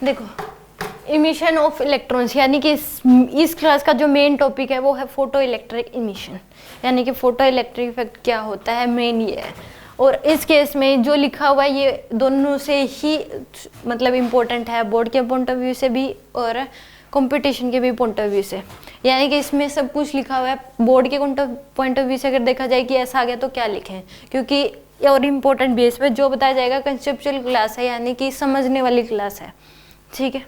देखो, emission of electrons यानी कि इस क्लास का जो मेन टॉपिक है वो है फोटो इलेक्ट्रिक इमिशन, यानी कि फोटो इलेक्ट्रिक इफेक्ट क्या होता है, मेन ये है। और इस केस में जो लिखा हुआ है ये दोनों से ही मतलब इम्पोर्टेंट है, बोर्ड के पॉइंट ऑफ व्यू से भी और कंपटीशन के भी पॉइंट ऑफ व्यू से। यानी कि इसमें सब कुछ लिखा हुआ है। बोर्ड के पॉइंट ऑफ व्यू से अगर देखा जाए कि ऐसा आ गया तो क्या लिखें, क्योंकि और इम्पोर्टेंट बेस पे जो बताया जाएगा कंसेप्चुअल क्लास है, यानी कि समझने वाली क्लास है, ठीक है।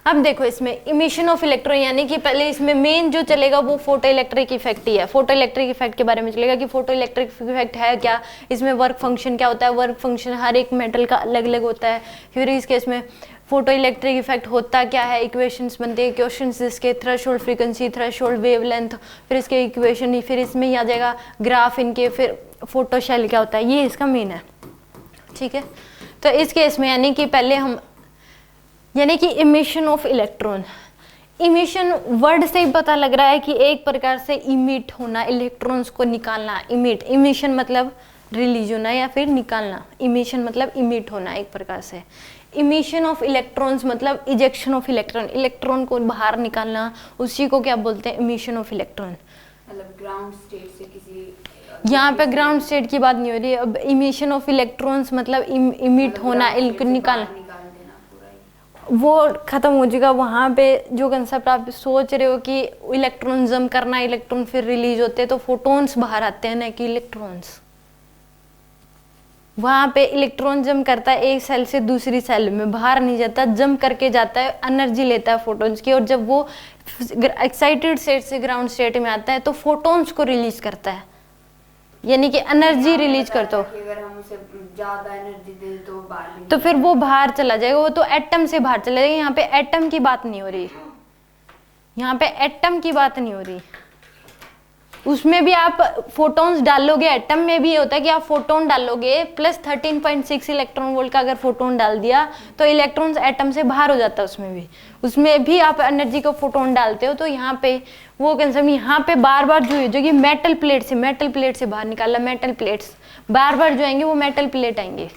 अब देखो इसमें इमिशन ऑफ इलेक्ट्रॉन, यानी कि पहले इसमें मेन जो चलेगा वो फोटो इलेक्ट्रिक इफेक्ट ही है। फोटो इलेक्ट्रिक इफेक्ट के बारे में चलेगा कि फोटो इलेक्ट्रिक इफेक्ट है क्या, इसमें वर्क फंक्शन क्या होता है। वर्क फंक्शन हर एक मेटल का अलग अलग होता है। फिर इस केस में फोटो इलेक्ट्रिक इफेक्ट होता क्या है, इक्वेशंस बनते हैं, क्वेश्चंस इसके थ्रेशोल्ड फ्रीक्वेंसी, थ्रेशोल्ड वेवलेंथ, फिर इसके इक्वेशन, फिर इसमें ही आ जाएगा ग्राफ इनके, फिर फोटो शेल क्या होता है, ये इसका मेन है, ठीक है। तो इस केस में यानी कि पहले हम यानी कि emission of electron, emission word से ही पता लग रहा है कि एक प्रकार से इमिट होना, इलेक्ट्रॉन्स को निकालना। इमिट, इमिशन मतलब रिलीज होना या फिर निकालना, इमिशन मतलब इमिट होना एक प्रकार से। इमिशन ऑफ इलेक्ट्रॉन्स मतलब इजेक्शन ऑफ इलेक्ट्रॉन, इलेक्ट्रॉन को बाहर निकालना, उसी को क्या बोलते हैं, इमिशन ऑफ इलेक्ट्रॉन। मतलब ग्राउंड स्टेट से किसी, यहाँ पे ग्राउंड स्टेट की बात नहीं हो रही है। अब इमिशन ऑफ इलेक्ट्रॉन्स मतलब इमिट होना, निकालना, वो खत्म हो जाएगा। वहाँ पे जो कंसेप्ट आप सोच रहे हो कि इलेक्ट्रॉन जम करना, इलेक्ट्रॉन फिर रिलीज होते हैं, तो फोटॉन्स बाहर आते हैं ना कि इलेक्ट्रॉन्स। वहाँ पे इलेक्ट्रॉन जम करता है एक सेल से दूसरी सेल में, बाहर नहीं जाता, जम करके जाता है, एनर्जी लेता है फोटॉन्स की, और जब वो एक्साइटेड स्टेट से ग्राउंड स्टेट में आता है तो फोटॉन्स को रिलीज करता है, यानी कि एनर्जी रिलीज करता हो। अगर हम उसे ज्यादा एनर्जी दें तो बाहर, तो फिर वो बाहर चला जाएगा, वो तो एटम से बाहर चला जाएगा। यहाँ पे एटम की बात नहीं हो रही, यहाँ पे एटम की बात नहीं हो रही। उसमें भी आप फोटॉन्स डालोगे, एटम में भी ये होता है कि आप फोटोन डालोगे, प्लस 13.6 इलेक्ट्रॉन वोल्ट का अगर फोटोन डाल दिया तो इलेक्ट्रॉन्स एटम से बाहर हो जाता है। उसमें भी आप एनर्जी का फोटोन डालते हो। तो यहाँ पे वो कंसेप्ट यहाँ पे बार बार जो कि मेटल प्लेट से बाहर निकालना, मेटल प्लेट्स बार बार जो आएंगे वो मेटल प्लेट आएंगे,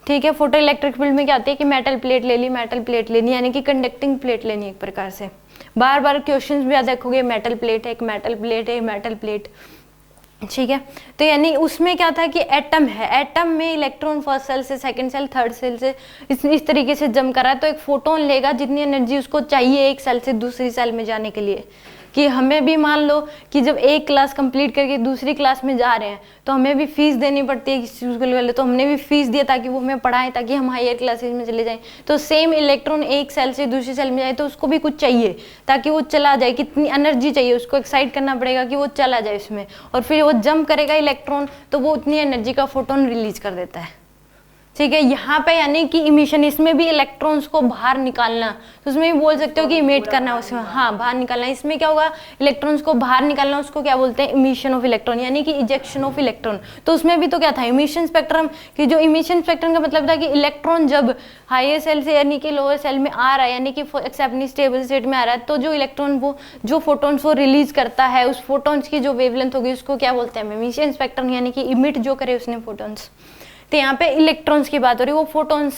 ठीक है। फोटो इलेक्ट्रिक फील्ड में क्या होती है कि मेटल प्लेट ले ली, मेटल प्लेट लेनी, यानी कि कंडक्टिंग प्लेट लेनी एक प्रकार से। बार बार क्वेश्चंस भी याद देखोगे, मेटल प्लेट है, एक मेटल प्लेट है, एक मेटल प्लेट, ठीक है। तो यानी उसमें क्या था कि एटम है, एटम में इलेक्ट्रॉन फर्स्ट सेल से सेकंड सेल थर्ड सेल से इस तरीके से जम कर रहा है, तो एक फोटोन लेगा जितनी एनर्जी उसको चाहिए एक सेल से दूसरी सेल में जाने के लिए। कि हमें भी मान लो कि जब एक क्लास कंप्लीट करके दूसरी क्लास में जा रहे हैं तो हमें भी फीस देनी पड़ती है किसी स्कूल वाले, तो हमने भी फीस दिया ताकि वो हमें पढ़ाएं, ताकि हम हायर क्लासेस में चले जाएं। तो सेम इलेक्ट्रॉन एक सेल से दूसरी सेल में जाए तो उसको भी कुछ चाहिए ताकि वो चला जाए, कितनी एनर्जी चाहिए, उसको एक्साइट करना पड़ेगा कि वो चला जाए उसमें, और फिर वो जंप करेगा इलेक्ट्रॉन तो वो उतनी एनर्जी का फोटोन रिलीज कर देता है, ठीक है। यहाँ पे यानी कि इमिशन, इसमें भी इलेक्ट्रॉन्स को बाहर निकालना, तो उसमें भी बोल सकते हो कि इमिट करना उसमें, हाँ बाहर निकालना। इसमें क्या होगा, इलेक्ट्रॉन्स को बाहर निकालना, उसको क्या बोलते हैं, इमिशन ऑफ इलेक्ट्रॉन, यानी कि इजेक्शन ऑफ इलेक्ट्रॉन। तो उसमें भी तो क्या था, इमिशन स्पेक्ट्रम, कि जो इमिशन स्पेक्ट्रम का मतलब था कि इलेक्ट्रॉन जब हायर सेल से यानी कि लोअर सेल में आ रहा है, यानी कि अपनी स्टेबल स्टेट में आ रहा है, तो जो इलेक्ट्रॉन वो जो फोटोन्स वो रिलीज करता है, उस फोटोन्स की जो वेवलेंथ होगी उसको क्या बोलते हैं, इमिशन स्पेक्ट्रम, यानी कि इमिट जो करे उसने फोटोन्स। तो यहाँ पे इलेक्ट्रॉन्स की बात हो रही है, वो फोटॉन्स,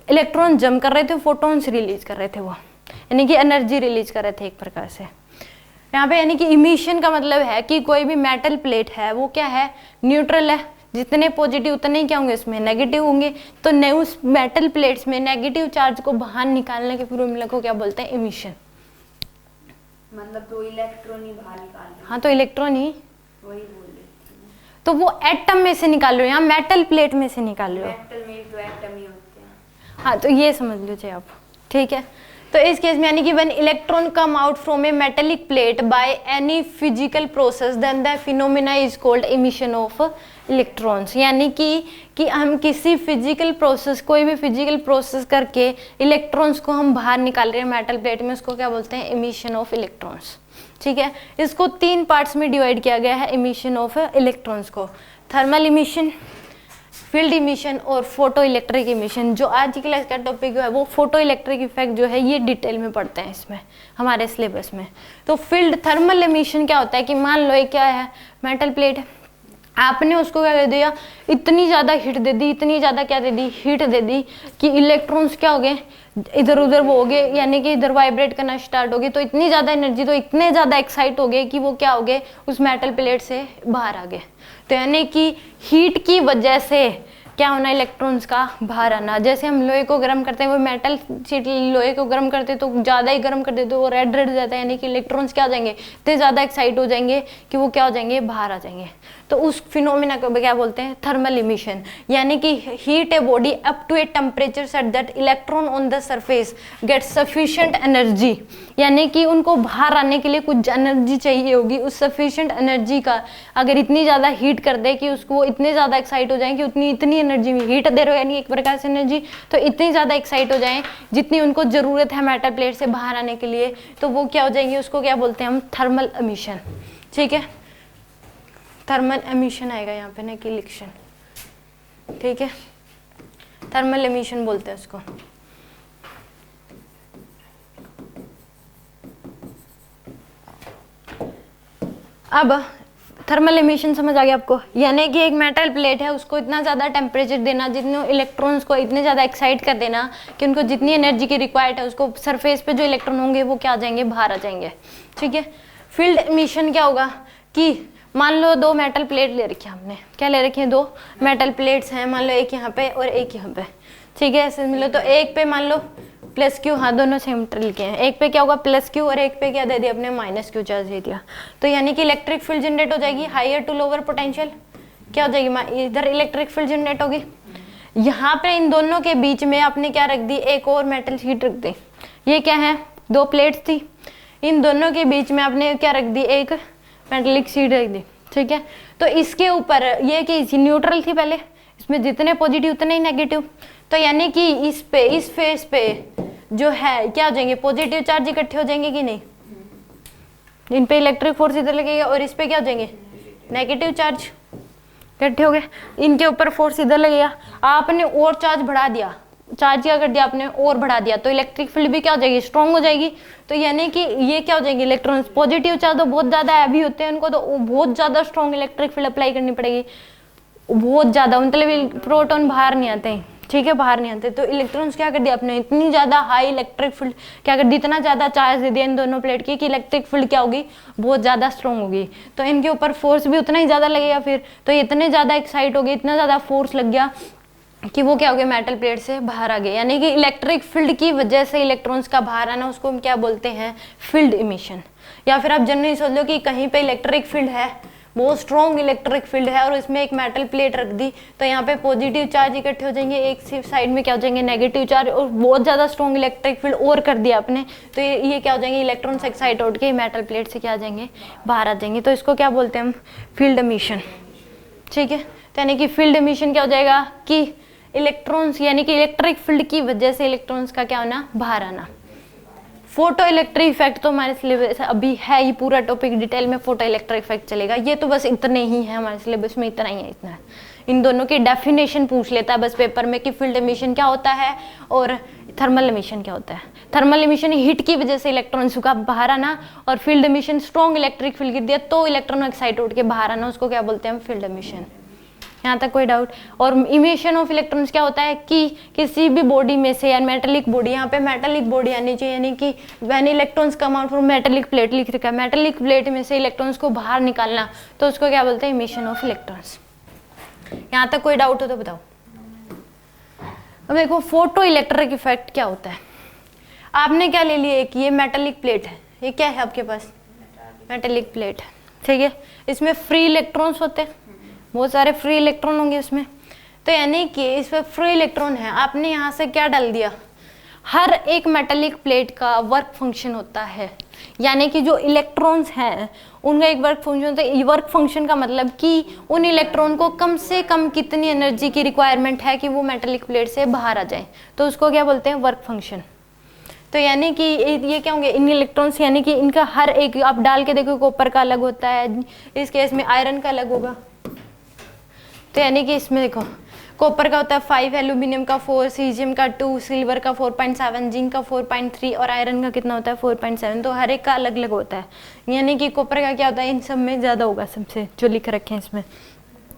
इलेक्ट्रॉन जम कर रहे थे, फोटॉन्स रिलीज कर रहे थे, वो यानी कि एनर्जी रिलीज कर रहे थे एक प्रकार से। यहाँ पे यानी कि इमिशन का मतलब है कि कोई भी मेटल प्लेट है वो क्या है, न्यूट्रल है, जितने पॉजिटिव उतने ही क्या होंगे उसमें नेगेटिव होंगे। तो उस मेटल प्लेट्स में नेगेटिव चार्ज को बाहर निकालने के फॉर्मूला को क्या बोलते हैं, इमिशन। मतलब तो इलेक्ट्रॉन ही बाहर निकाल, हाँ तो इलेक्ट्रॉन ही, वही बोल, तो वो एटम में से निकाल रहे हो या मेटल प्लेट में से निकाल रहे हो, मेटल में तो एटम ही होते हैं। हाँ तो ये समझ लीजिए आप, ठीक है। तो इस केस में यानी कि when electron come out from a metallic plate by any physical process then the phenomena is called emission of electrons. यानी कि हम किसी फिजिकल प्रोसेस, कोई भी फिजिकल प्रोसेस करके इलेक्ट्रॉन्स को हम बाहर निकाल रहे हैं मेटल प्लेट में, उसको क्या बोलते हैं, इमिशन ऑफ इलेक्ट्रॉन्स, ठीक है। इसको 3 पार्ट्स में डिवाइड किया गया है इमिशन ऑफ इलेक्ट्रॉन्स को, थर्मल इमिशन, फील्ड इमिशन और फोटो इलेक्ट्रिक इमिशन। जो आज की क्लास का टॉपिक है वो फोटो इलेक्ट्रिक इफेक्ट जो है ये डिटेल में पढ़ते हैं इसमें हमारे सिलेबस में। तो फील्ड थर्मल इमिशन क्या होता है कि मान लो ये क्या है, मेटल प्लेट है, आपने उसको क्या कर दिया, इतनी ज़्यादा हीट दे दी, इतनी ज़्यादा क्या दे दी, हीट दे दी कि इलेक्ट्रॉन्स क्या हो गए, इधर उधर वो हो गए, यानी कि इधर वाइब्रेट करना स्टार्ट हो गए। तो इतनी ज़्यादा एनर्जी, तो इतने ज़्यादा एक्साइट हो गए कि वो क्या हो गए, उस मेटल प्लेट से बाहर आ गए। तो यानी कि हीट की वजह से क्या होना, इलेक्ट्रॉन्स का बाहर आना। जैसे हम लोहे को गर्म करते हैं, वो मेटल शीट लोहे को गर्म करते हैं तो ज़्यादा ही गर्म कर देते तो वो रेड रेड हो जाता है, यानी कि इलेक्ट्रॉन्स क्या हो जाएंगे, इतने ज़्यादा एक्साइट हो जाएंगे कि वो क्या हो जाएंगे, बाहर आ जाएंगे। तो उस फिनोमेना को क्या बोलते हैं, थर्मल इमिशन। यानी कि heat a body up to a temperature set that electron on the surface get sufficient energy, यानी कि उनको बाहर आने के लिए कुछ एनर्जी चाहिए होगी। उस सफिशिएंट एनर्जी का अगर इतनी ज़्यादा हीट कर दे कि उसको इतने ज़्यादा एक्साइट हो जाए कि उतनी इतनी एनर्जी में हीट दे रहे हो, यानी एक प्रकार से एनर्जी, तो इतनी ज़्यादा एक्साइट हो जाए जितनी उनको ज़रूरत है मेटल प्लेट से बाहर आने के लिए, तो वो क्या हो जाएंगे, उसको क्या बोलते हैं हम, थर्मल एमिशन। ठीक है, थर्मल एमिशन आएगा यहाँ पे, ना कि इलेक्शन। ठीक है, थर्मल एमिशन बोलते हैं उसको। अब थर्मल एमिशन समझ आ गया आपको, यानी कि एक मेटल प्लेट है, उसको इतना ज़्यादा टेम्परेचर देना, जितने इलेक्ट्रॉन्स को इतने ज़्यादा एक्साइट कर देना कि उनको जितनी एनर्जी की रिक्वायर्ड है, उसको सरफेस पे जो इलेक्ट्रॉन होंगे वो क्या आ जाएंगे, बाहर आ जाएंगे। ठीक है, फील्ड एमिशन क्या होगा कि मान लो दो मेटल प्लेट ले रखी है हमने, क्या ले रखी है, दो मेटल प्लेट्स हैं, मान लो एक यहाँ पे और एक यहाँ पे। ठीक है, ऐसे मिलो तो एक पे मान लो प्लस क्यू, हाँ दोनों सेम लिखे हैं, एक पे क्या होगा प्लस क्यू और एक पे क्या दे दिया अपने माइनस क्यू चार्ज दे दिया। तो यानी कि इलेक्ट्रिक फील्ड जनरेट हो जाएगी हायर टू लोअर पोटेंशियल, क्या हो जाएगी, इधर इलेक्ट्रिक फील्ड जनरेट होगी। यहाँ पे इन दोनों के बीच में आपने क्या रख दी, एक और मेटल शीट रख दी। ये क्या है, दो प्लेट्स थी, इन दोनों के बीच में आपने क्या रख दी, एक मेटलिक शीट रख दी। ठीक है, तो इसके ऊपर ये कि न्यूट्रल थी पहले, इसमें जितने पॉजिटिव उतने ही नेगेटिव, तो यानी कि इस पे, इस फेस पे जो है क्या हो जाएंगे, पॉजिटिव चार्ज इकट्ठे हो जाएंगे कि नहीं, इन पे इलेक्ट्रिक फोर्स इधर लगेगा और इस पे क्या हो जाएंगे, नेगेटिव चार्ज इकट्ठे हो गए, इनके ऊपर फोर्स इधर लगेगा। आपने और चार्ज बढ़ा दिया, चार्ज क्या कर दिया आपने, और बढ़ा दिया, तो इलेक्ट्रिक फील्ड भी क्या हो जाएगी, स्ट्रॉन्ग हो जाएगी। तो यानी कि ये क्या हो जाएंगे, इलेक्ट्रॉन पॉजिटिव चार्ज तो बहुत ज्यादा हैवी होते हैं, उनको तो बहुत ज्यादा स्ट्रॉन्ग इलेक्ट्रिक फील्ड अप्लाई करनी पड़ेगी, बहुत ज्यादा, मतलब प्रोटॉन बाहर नहीं आते हैं। ठीक है, बाहर नहीं आते, तो इलेक्ट्रॉन्स क्या कर दिया आपने, इतनी ज्यादा हाई इलेक्ट्रिक फील्ड क्या कर दी, इतना ज्यादा चार्ज दे दिया इन दोनों प्लेट की कि इलेक्ट्रिक फील्ड क्या होगी, बहुत ज्यादा स्ट्रॉन्ग होगी। तो इनके ऊपर फोर्स भी उतना ही ज्यादा लगेगा फिर, तो इतने ज्यादा एक्साइट हो गए, इतना ज्यादा फोर्स लग गया कि वो क्या हो गया, मेटल प्लेट से बाहर आ गए। यानी कि इलेक्ट्रिक फील्ड की वजह से इलेक्ट्रॉन्स का बाहर आना, उसको हम क्या बोलते हैं, फील्ड इमिशन। या फिर आप जनरली सोच लो कि कहीं पे इलेक्ट्रिक फील्ड है, बहुत स्ट्रॉन्ग इलेक्ट्रिक फील्ड है, और इसमें एक मेटल प्लेट रख दी, तो यहाँ पे पॉजिटिव चार्ज इकट्ठे हो जाएंगे, एक साइड में क्या हो जाएंगे, नेगेटिव चार्ज, और बहुत ज्यादा स्ट्रॉन्ग इलेक्ट्रिक फील्ड और कर दिया आपने, तो ये क्या हो जाएंगे, इलेक्ट्रॉन्स एक्साइट हो के मेटल प्लेट से क्या आ जाएंगे, बाहर आ जाएंगे। तो इसको क्या बोलते हैं हम, फील्ड इमिशन। ठीक है, तो यानी कि फील्ड इमिशन क्या हो जाएगा कि इलेक्ट्रॉन्स, यानी कि इलेक्ट्रिक फील्ड की वजह से इलेक्ट्रॉन्स का क्या होना, बाहर आना। फोटो इलेक्ट्रिक इफेक्ट तो हमारे सिलेबस अभी है, ये पूरा टॉपिक डिटेल में फोटो इलेक्ट्रिक इफेक्ट चलेगा, ये तो बस इतने ही है हमारे सिलेबस में, इतना ही है, इतना है। इन दोनों की डेफिनेशन पूछ लेता है बस पेपर में कि फील्ड एमिशन क्या होता है और थर्मल एमिशन क्या होता है। थर्मल एमिशन हीट की वजह से इलेक्ट्रॉन्स का बाहर आना, और field emission strong electric field गिर दिया तो इलेक्ट्रॉन एक्साइट होकर के बाहर आना, उसको क्या बोलते हैं हम, फील्ड एमिशन। यहाँ तक कोई डाउट? और इमिशन ऑफ इलेक्ट्रॉन्स क्या होता है कि किसी भी बॉडी में से, या मेटेलिक बॉडी, यहाँ पे मेटेलिक बॉडी आनी चाहिए, यानी कि when electrons come out from metallic plate लिख रखा है, मेटेलिक प्लेट में से इलेक्ट्रॉन्स को बाहर निकालना, तो उसको क्या बोलते हैं, इमिशन ऑफ इलेक्ट्रॉन्स। यहाँ तक कोई डाउट हो तो बताओ। अब देखो फोटो इलेक्ट्रिक इफेक्ट क्या होता है। आपने क्या ले लिया, एक ये मेटेलिक प्लेट है, ये क्या है आपके पास, मेटेलिक प्लेट है, ठीक है, इसमें फ्री इलेक्ट्रॉन्स होते हैं, बहुत सारे फ्री इलेक्ट्रॉन होंगे उसमें, तो यानी कि इसमें फ्री इलेक्ट्रॉन है, आपने यहाँ से क्या डाल दिया, हर एक मेटेलिक प्लेट का वर्क फंक्शन होता है, यानी कि जो इलेक्ट्रॉन्स हैं उनका एक वर्क फंक्शन होता है। वर्क फंक्शन का मतलब कि उन इलेक्ट्रॉन को कम से कम कितनी एनर्जी की रिक्वायरमेंट है कि वो मेटेलिक प्लेट से बाहर आ जाए, तो उसको क्या बोलते हैं, वर्क फंक्शन। तो यानी कि ये क्या होंगे, इन इलेक्ट्रॉन्स, यानी कि इनका हर एक, आप डाल के देखो, कॉपर का अलग होता है, इस केस में आयरन का अलग होगा, तो यानी कि इसमें देखो कॉपर का होता है 5, एल्यूमिनियम का 4, सीजियम का 2, सिल्वर का 4.7, जिंक का 4.3 और आयरन का कितना होता है 4.7, तो हर एक का अलग अलग होता है। यानी कि कॉपर का क्या होता है, इन सब में ज़्यादा होगा सबसे, जो लिख रखे हैं इसमें।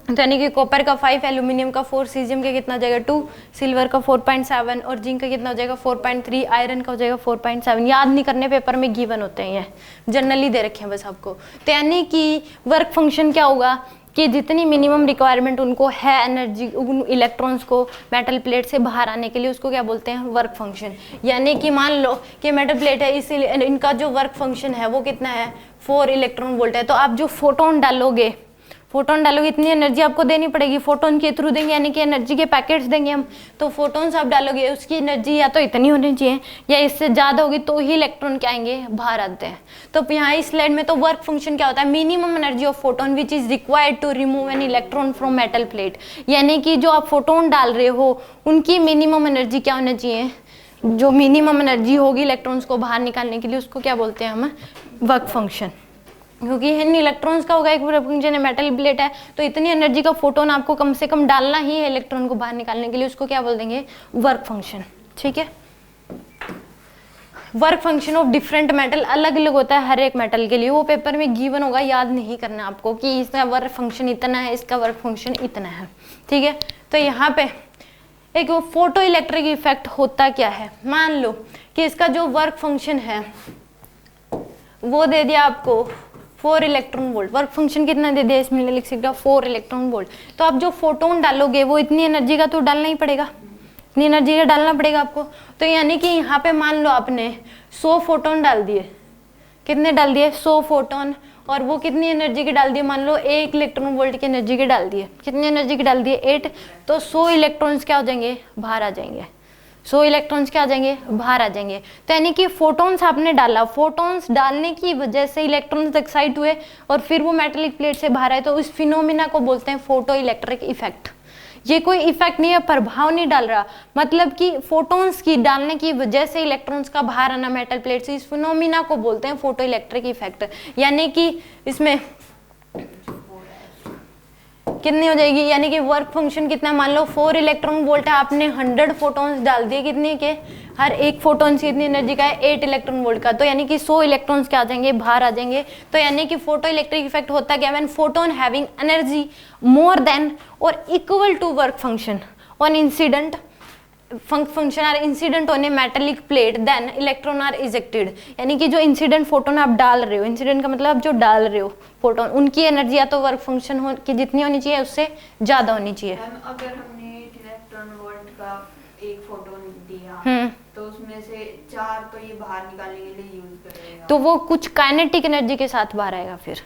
तो यानी कि कॉपर का 5, एल्यूमिनियम का 4, सीजियम का कितना हो जाएगा 2, सिल्वर का 4.7 और जिंक का कितना हो जाएगा 4.3, आयरन का हो जाएगा 4.7। याद नहीं करने, पेपर में गिवन होते हैं, ये जनरली दे रखे हैं बस आपको। तो यानी कि वर्क फंक्शन क्या होगा कि जितनी मिनिमम रिक्वायरमेंट उनको है एनर्जी, उन इलेक्ट्रॉन्स को मेटल प्लेट से बाहर आने के लिए, उसको क्या बोलते हैं वर्क फंक्शन। यानी कि मान लो कि मेटल प्लेट है, इसीलिए इनका जो वर्क फंक्शन है वो कितना है 4 इलेक्ट्रॉन वोल्ट है। तो आप जो फोटोन डालोगे इतनी एनर्जी आपको देनी पड़ेगी, फोटोन के थ्रू देंगे, यानी कि एनर्जी के पैकेट्स देंगे हम। तो फोटोन्स आप डालोगे, उसकी एनर्जी या तो इतनी होनी चाहिए या इससे ज़्यादा होगी, तो ही इलेक्ट्रॉन क्या आएंगे बाहर आते हैं। तो यहाँ इस स्लाइड में तो वर्क फंक्शन क्या होता है, minimum energy of photon which is required to remove an electron from metal plate. यानी कि जो आप फोटोन डाल रहे हो उनकी मिनिमम एनर्जी क्या होना चाहिए, जो मिनिमम एनर्जी होगी इलेक्ट्रॉन्स को बाहर निकालने के लिए, उसको क्या बोलते हैं हम वर्क फंक्शन। क्योंकि इन इलेक्ट्रॉन्स का होगा एक वर्क फंक्शन है, मेटल प्लेट है तो इतनी एनर्जी का फोटोन आपको कम से कम डालना ही है इलेक्ट्रॉन को बाहर निकालने के लिए, उसको क्या बोल देंगे वर्क फंक्शन। ठीक है, work function of different metal अलग अलग होता है हर एक मेटल के लिए, वो पेपर में गिवन होगा, याद नहीं करना आपको कि इसका वर्क फंक्शन इतना है, इसका वर्क फंक्शन इतना है। ठीक है, तो यहाँ पे एक फोटो इलेक्ट्रिक इफेक्ट होता क्या है, मान लो कि इसका जो वर्क फंक्शन है वो दे दिया आपको 4 इलेक्ट्रॉन वोल्ट। वर्क फंक्शन कितना दे दिया, इसमें लिख सकते हो 4 इलेक्ट्रॉन वोल्ट। तो आप जो फोटोन डालोगे वो इतनी एनर्जी का तो डालना ही पड़ेगा, इतनी एनर्जी का डालना पड़ेगा आपको। तो यानी कि यहाँ पे मान लो आपने 100 फोटोन डाल दिए, कितने डाल दिए 100 फोटोन, और वो कितनी एनर्जी के डाल दिए, मान लो 1 इलेक्ट्रॉन वोल्ट की एनर्जी के डाल दिए, कितनी एनर्जी के डाल दिए 8, तो 100 इलेक्ट्रॉन्स क्या हो जाएंगे बाहर आ जाएंगे, 100 इलेक्ट्रॉन्स क्या आ जाएंगे बाहर आ जाएंगे। तो यानी कि फोटोन्स आपने डाला, फोटोन्स डालने की वजह से इलेक्ट्रॉन्स एक्साइट हुए और फिर वो मेटेलिक प्लेट से बाहर आए, तो इस फिनोमिना को बोलते हैं फोटो इलेक्ट्रिक इफेक्ट। ये कोई इफेक्ट नहीं है, प्रभाव नहीं डाल रहा, मतलब कि फोटोन्स की डालने की वजह से इलेक्ट्रॉन्स का बाहर आना मेटल प्लेट से, इस फिनोमिना को बोलते हैं फोटो इलेक्ट्रिक इफेक्ट। यानी कि इसमें कितनी हो जाएगी, यानी कि वर्क फंक्शन कितना, मान लो 4 इलेक्ट्रॉन वोल्ट है, आपने 100 फोटोन्स डाल दिए, कितने के, हर एक फोटोन की इतनी एनर्जी का है 8 इलेक्ट्रॉन वोल्ट का, तो यानी कि 100 इलेक्ट्रॉन्स क्या आ जाएंगे बाहर आ जाएंगे। तो यानी कि फोटो इलेक्ट्रिक इफेक्ट होता क्या, when photon having energy more than or equal to work function on incident function are incident on a metallic plate, then electron are ejected. यानी कि जो इंसिडेंट फोटोन आप डाल रहे हो, इंसिडेंट का मतलब आप जो डाल रहे हो फोटोन, उनकी एनर्जी या तो वर्क फंक्शन हो की जितनी होनी चाहिए उससे ज्यादा होनी चाहिए। अगर हमने 8 इलेक्ट्रॉन वोल्ट का एक फोटोन दिया तो उसमें से 4 तो ये बाहर निकालने के लिए यूज करेगा, तो वो कुछ काइनेटिक एनर्जी के साथ बाहर आएगा। फिर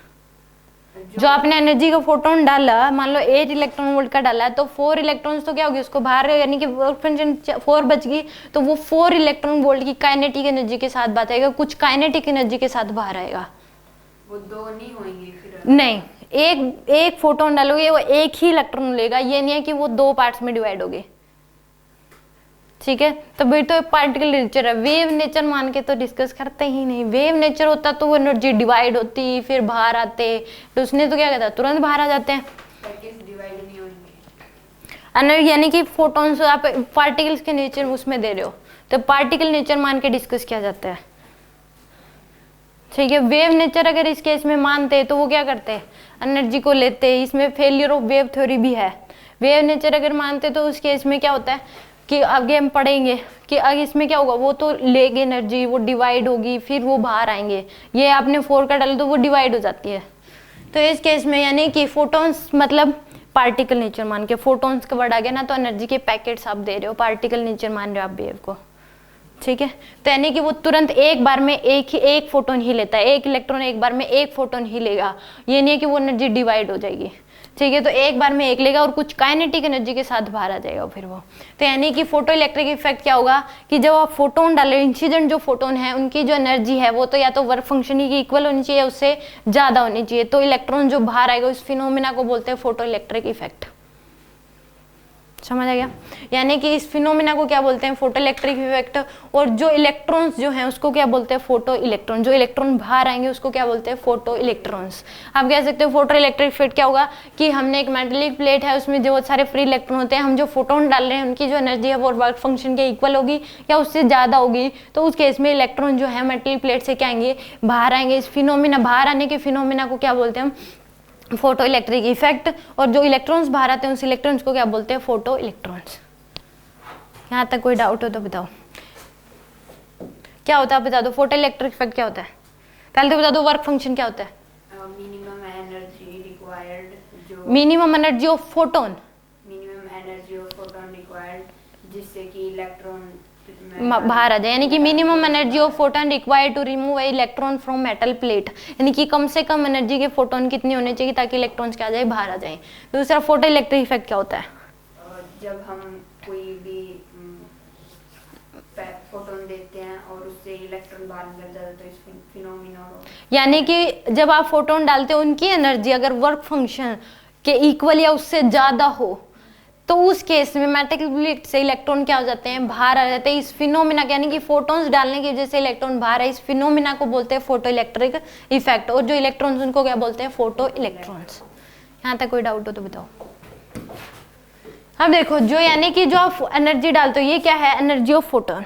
जो आपने एनर्जी का फोटोन डाला, मान लो 8 इलेक्ट्रॉन वोल्ट का डाला, तो 4 इलेक्ट्रॉन्स तो क्या होगी उसको बाहर, यानी कि वर्क फंक्शन 4 बच गई, तो वो 4 इलेक्ट्रॉन वोल्ट की काइनेटिक एनर्जी के साथ बात आएगा, कुछ काइनेटिक एनर्जी के साथ बाहर आएगा। वो 2 नहीं होंगे फिर, नहीं, एक फोटोन डालोगे वो एक ही इलेक्ट्रॉन लेगा, ये नहीं है कि वो 2 पार्ट्स में डिवाइड हो गए। ठीक है, तो भाई तो पार्टिकल नेचर है, वेव नेचर मान के तो डिस्कस करते ही नहीं। वेव नेचर होता तो वो एनर्जी डिवाइड होती फिर बाहर आते, तो उसने तो क्या कहता तुरंत बाहर आ जाते हैं, डिवाइड नहीं होंगे। यानी कि फोटोन्स आप पार्टिकल्स के नेचर उसमें दे रहे हो, तो पार्टिकल नेचर मान के डिस्कस किया जाता है। ठीक है, वेव नेचर अगर इस केस में मानते तो वो क्या करते हैं एनर्जी को लेते, इसमें फेलियर ऑफ वेव थ्योरी भी है। वेव नेचर अगर मानते तो उस केस में क्या होता है कि आगे हम पढ़ेंगे कि आगे इसमें क्या होगा, वो तो लेंगे एनर्जी, वो डिवाइड होगी फिर वो बाहर आएंगे, ये आपने 4 का डाला तो वो डिवाइड हो जाती है। तो इस केस में यानी कि फोटोन्स मतलब पार्टिकल नेचर मान के, फोटोन्स का वर्ड आ गया ना, तो एनर्जी के पैकेट्स आप दे रहे हो, पार्टिकल नेचर मान रहे हो आप वेव को। ठीक है, तो यानी कि वो तुरंत एक बार में एक फोटोन ही लेता है, एक इलेक्ट्रॉन एक बार में एक फोटोन ही लेगा, ये नहीं है कि वो एनर्जी डिवाइड हो जाएगी। ठीक है, तो एक बार में एक लेगा और कुछ काइनेटिक एनर्जी के साथ बाहर आ जाएगा फिर वो। तो यानी कि फोटो इलेक्ट्रिक इफेक्ट क्या होगा कि जब आप फोटोन डाले, इंसिडेंट जो फोटोन है उनकी जो एनर्जी है वो तो या तो वर्क फंक्शन ही की इक्वल होनी चाहिए, उससे ज्यादा होनी चाहिए, तो इलेक्ट्रॉन जो बाहर आएगा उस फिनोमिना को बोलते हैं फोटो इलेक्ट्रिक इफेक्ट। समझ आ गया, यानी कि इस फिनोमिना को क्या बोलते हैं फोटो इलेक्ट्रिक इफेक्ट। और जो इलेक्ट्रॉन्स जो हैं उसको क्या बोलते हैं फोटो इलेक्ट्रॉन, जो इलेक्ट्रॉन बाहर आएंगे उसको क्या बोलते हैं फोटो इलेक्ट्रॉन्स। आप कह सकते हो फोटो इलेक्ट्रिक इफेक्ट क्या होगा कि हमने एक मेटेलिक प्लेट है, उसमें जो बहुत सारे फ्री इलेक्ट्रॉन होते हैं, हम जो फोटोन डाल रहे हैं उनकी जो एनर्जी है वो वर्क फंक्शन के इक्वल होगी या उससे ज्यादा होगी, तो उस केस में इलेक्ट्रॉन जो है मेटेलिक प्लेट से क्या आएंगे बाहर आएंगे। इस फिनोमिना बाहर आने के फिनोमिना को क्या बोलते हैं हम फोटो इलेक्ट्रिक इफेक्ट। और जो इलेक्ट्रॉन्स बाहर आते हैं उस इलेक्ट्रॉन्स को क्या बोलते हैं, फोटो इलेक्ट्रॉन्स। यहाँ तक कोई डाउट हो तो बताओ क्या होता है, बता दो फोटो इलेक्ट्रिक इफेक्ट क्या होता है। पहले तो बता दो वर्क फंक्शन क्या होता है। मिनिमम एनर्जी रिक्वायर्ड, जो minimum energy of photon, minimum energy of photon required, जिससे कि इलेक्ट्रॉन बाहर आ जाए, यानी कि minimum energy of photon required to remove a electron from metal plate, यानी कि कम से कम एनर्जी के फोटोन कितनी होने चाहिए ताकि इलेक्ट्रॉन्स क्या आ जाए, बाहर आ जाए। दूसरा फोटो इलेक्ट्रिक इफेक्ट क्या होता है। जब हम कोई भी फोटोन देते हैं और उससे इलेक्ट्रॉन बाहर निकल जाता है तो इस फिनोमिना, यानी कि जब आप फोटोन डालते हो उनकी एनर्जी अगर वर्क फंक्शन के इक्वल या उससे ज्यादा हो तो उस केस में मेटल प्लेट से इलेक्ट्रॉन क्या हो जाते हैं, बाहर आ जाते हैं। इस फिनोमिना यानी कि फोटोन्स डालने की वजह से इलेक्ट्रॉन बाहर है, इस फिनोमिना को बोलते हैं फोटो इलेक्ट्रिक इफेक्ट। और जो इलेक्ट्रॉन्स उनको क्या बोलते हैं, फोटो इलेक्ट्रॉन्स। यहाँ तक कोई डाउट हो तो बताओ। अब देखो जो यानी कि जो आप एनर्जी डालते हो ये क्या है, एनर्जी ऑफ फोटोन।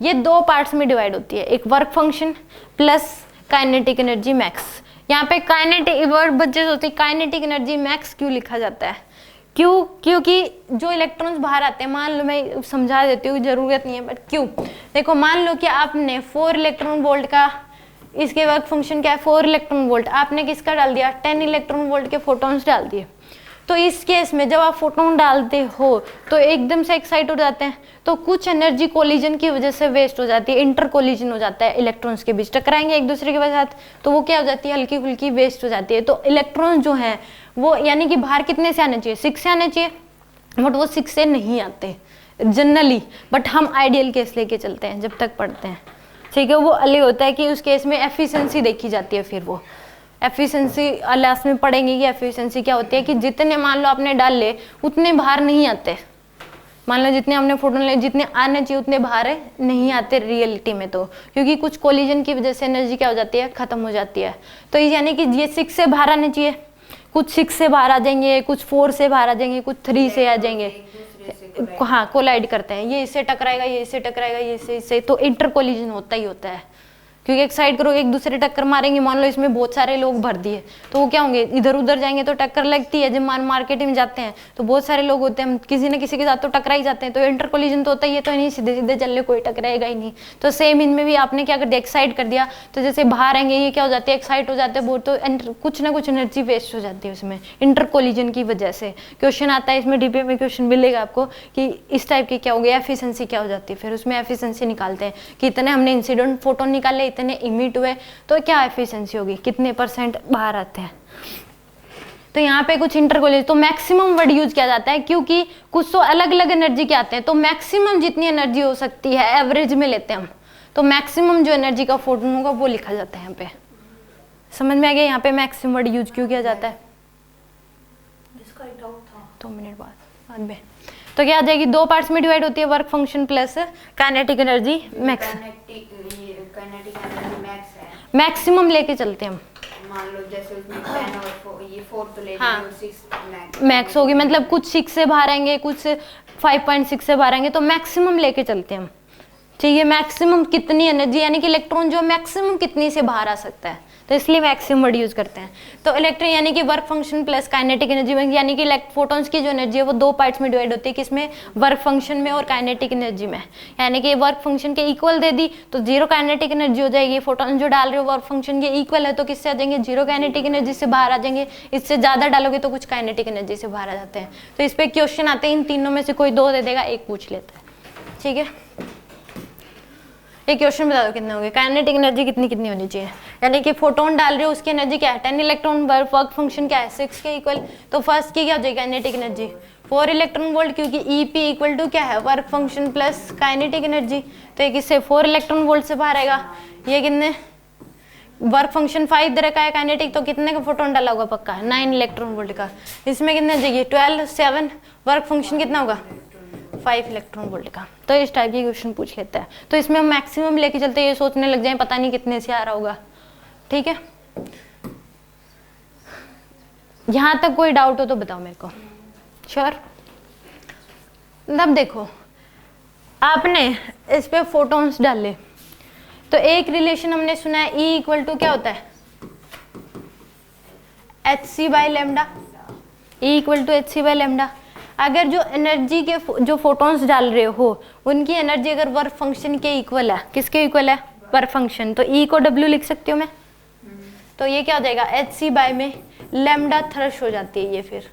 ये दो पार्ट्स में डिवाइड होती है, एक work function plus kinetic energy max. यहाँ पे काइनेटिक वर्ड बच्चे सोचते हैं काइनेटिक एनर्जी मैक्स क्यों लिखा जाता है, क्यों, क्योंकि जो इलेक्ट्रॉन्स बाहर आते हैं, मान लो मैं समझा देती हूँ, जरूरत नहीं है बट क्यों, देखो मान लो कि आपने 4 इलेक्ट्रॉन वोल्ट का, इसके वर्क फंक्शन क्या है 4 इलेक्ट्रॉन वोल्ट, आपने किसका डाल दिया 10 इलेक्ट्रॉन वोल्ट के फोटोन्स डाल दिए। तो इस केस में जब आप फोटोन डालते हो तो एकदम से एक्साइट हो जाते हैं, तो कुछ एनर्जी कोलिजन की वजह से वेस्ट हो जाती है, इंटर कोलिजन हो जाता है, इलेक्ट्रॉन्स के बीच टकराएंगे एक दूसरे के साथ, तो वो क्या हो जाती है, हल्की फुल्की वेस्ट हो जाती है। तो इलेक्ट्रॉन जो है वो यानी कि बाहर कितने से आने चाहिए, 6 से आने चाहिए, बट वो 6 से नहीं आते जनरली, बट हम आइडियल केस लेके चलते हैं जब तक पढ़ते हैं, ठीक है। वो अलग होता है कि उस केस में एफिशिएंसी देखी जाती है, फिर वो एफिशिएंसी लास्ट में पढ़ेंगे कि एफिशिएंसी क्या होती है, कि जितने मान लो आपने डाल ले उतने बाहर नहीं आते, मान लो जितने हमने फोटोन ले जितने आने चाहिए उतने बाहर नहीं आते रियलिटी में, तो क्योंकि कुछ कोलिजन की वजह से एनर्जी क्या हो जाती है, खत्म हो जाती है। तो यानी कि ये 6 से बाहर आने चाहिए, कुछ 6 से बाहर आ जाएंगे, कुछ 4 से बाहर आ जाएंगे, कुछ 3 से आ जाएंगे, हाँ कोलाइड करते हैं, ये इससे टकराएगा, ये इससे टकराएगा, ये इससे, तो इंटर कोलिजन होता ही होता है, क्योंकि एक साइड करोगे एक दूसरे टक्कर मारेंगे। मान लो इसमें बहुत सारे लोग भर दिए तो वो क्या होंगे, इधर उधर जाएंगे तो टक्कर लगती है। जब मार्केट में जाते हैं तो बहुत सारे लोग होते हैं, किसी न किसी के साथ तो टकरा ही जाते हैं, तो इंटर कोलिजन तो होता ही है, तो नहीं सीधे सीधे चल रहे कोई टकराएगा ही नहीं। तो सेम इनमें भी आपने क्या कर दिया, एक्साइट कर दिया, तो जैसे बाहर आएंगे ये क्या हो जाते हैं, एक्साइट हो जाते हैं बहुत, तो कुछ ना कुछ एनर्जी वेस्ट हो जाती है उसमें इंटर कोलिजन की वजह से। क्वेश्चन आता है इसमें, डीपीए में क्वेश्चन मिलेगा आपको कि इस टाइप की क्या हो गया, एफिशिएंसी क्या हो जाती है, फिर उसमें एफिशिएंसी निकालते हैं कि इतने हमने इंसिडेंट फोटोन निकाले, इतने इमिट हुए, तो क्या एफिशिएंसी होगी, कितने % बाहर आते हैं। तो यहाँ पे कुछ इंटरकोलिज, तो मैक्सिमम वर्ड यूज किया जाता है क्योंकि कुछ तो अलग अलग एनर्जी के आते हैं, तो मैक्सिमम जितनी एनर्जी हो सकती है एवरेज में लेते हैं हम, तो मैक्सिमम जो एनर्जी का फोटोन होगा वो लिखा जाता है यहाँ पे। समझ में आ गया यहाँ पे मैक्सिमम वर्ड यूज क्यों किया जाता है, जिसका एक डाउट था 2 मिनट बाद में। तो क्या आ जाएगी, 2 पार्ट्स में डिवाइड होती है, work function plus kinetic energy max. Kinetic energy max है, मैक्सिमम लेके चलते हैं हम, मान लो जैसे उसमें 10 और ये 4 तो ले हाँ, और 6 मैक्स होगी, मतलब कुछ 6 से बाहर आएंगे, कुछ 5.6 से बाहर आएंगे, तो मैक्सिमम लेके चलते हैं हम, ठीक है। मैक्सिमम कितनी एनर्जी, यानी कि इलेक्ट्रॉन जो मैक्सिमम कितनी से बाहर आ सकता है, तो इसलिए मैक्सिमम वर्ड यूज करते हैं। तो इलेक्ट्रॉन यानी कि work function plus kinetic energy, यानी कि फोटॉन्स की जो एनर्जी है वो 2 पार्ट्स में डिवाइड होती है, किसमें, वर्क फंक्शन में और काइनेटिक एनर्जी में। यानी कि वर्क फंक्शन के इक्वल दे दी तो 0 काइनेटिक एनर्जी हो जाएगी, फोटोन जो डाल रहे हो वर्क फंक्शन के इक्वल है तो किससे आ जाएंगे, 0 काइनेटिक एनर्जी से बाहर आ जाएंगे, इससे ज्यादा डालोगे तो कुछ काइनेटिक एनर्जी से बाहर आ जाते हैं। तो इस पे क्वेश्चन आते हैं, इन तीनों में से कोई 2 दे देगा, एक पूछ लेता है, ठीक है। एक क्वेश्चन बता दो कितने होंगे, काइनेटिक एनर्जी कितनी कितनी होनी चाहिए, यानी कि फोटोन डाल रहे हो उसकी एनर्जी क्या है 10 इलेक्ट्रॉन, वर्क फंक्शन क्या है 6 के इक्वल, तो फर्स्ट की क्या हो जाएगी काइनेटिक एनर्जी 4 इलेक्ट्रॉन वोल्ट, क्योंकि EP इक्वल टू क्या है, work function plus kinetic energy, तो एक इससे 4 इलेक्ट्रॉन वोल्ट से बाहर आएगा। ये कितने, वर्क फंक्शन 5 दे रखा है, काइनेटिक तो कितने का फोटोन डाला होगा, पक्का 9 इलेक्ट्रॉन वोल्ट का, इसमें कितने चाहिए 12 7, वर्क फंक्शन कितना होगा 5 इलेक्ट्रॉन वोल्ट का। तो इस टाइप के क्वेश्चन पूछ लेता है, तो इसमें हम मैक्सिमम लेके चलते हैं, ये सोचने लग जाए पता नहीं कितने से आ रहा होगा, ठीक है। यहां तक कोई डाउट हो तो बताओ मेरे को, श्योर। तब देखो आपने इस पे फोटॉन्स डाले, तो एक रिलेशन हमने सुना है E इक्वल टू क्या होता है, H C by lambda, E equal to H C by lambda. अगर जो एनर्जी के जो फोटॉन्स डाल रहे हो उनकी एनर्जी अगर वर्क फंक्शन के इक्वल है, किसके इक्वल है, वर्क फंक्शन, तो E को W लिख सकती हूँ मैं। तो ये क्या हो जाएगा, एच सी बाय में लेमडा थ्रेश हो जाती है ये फिर,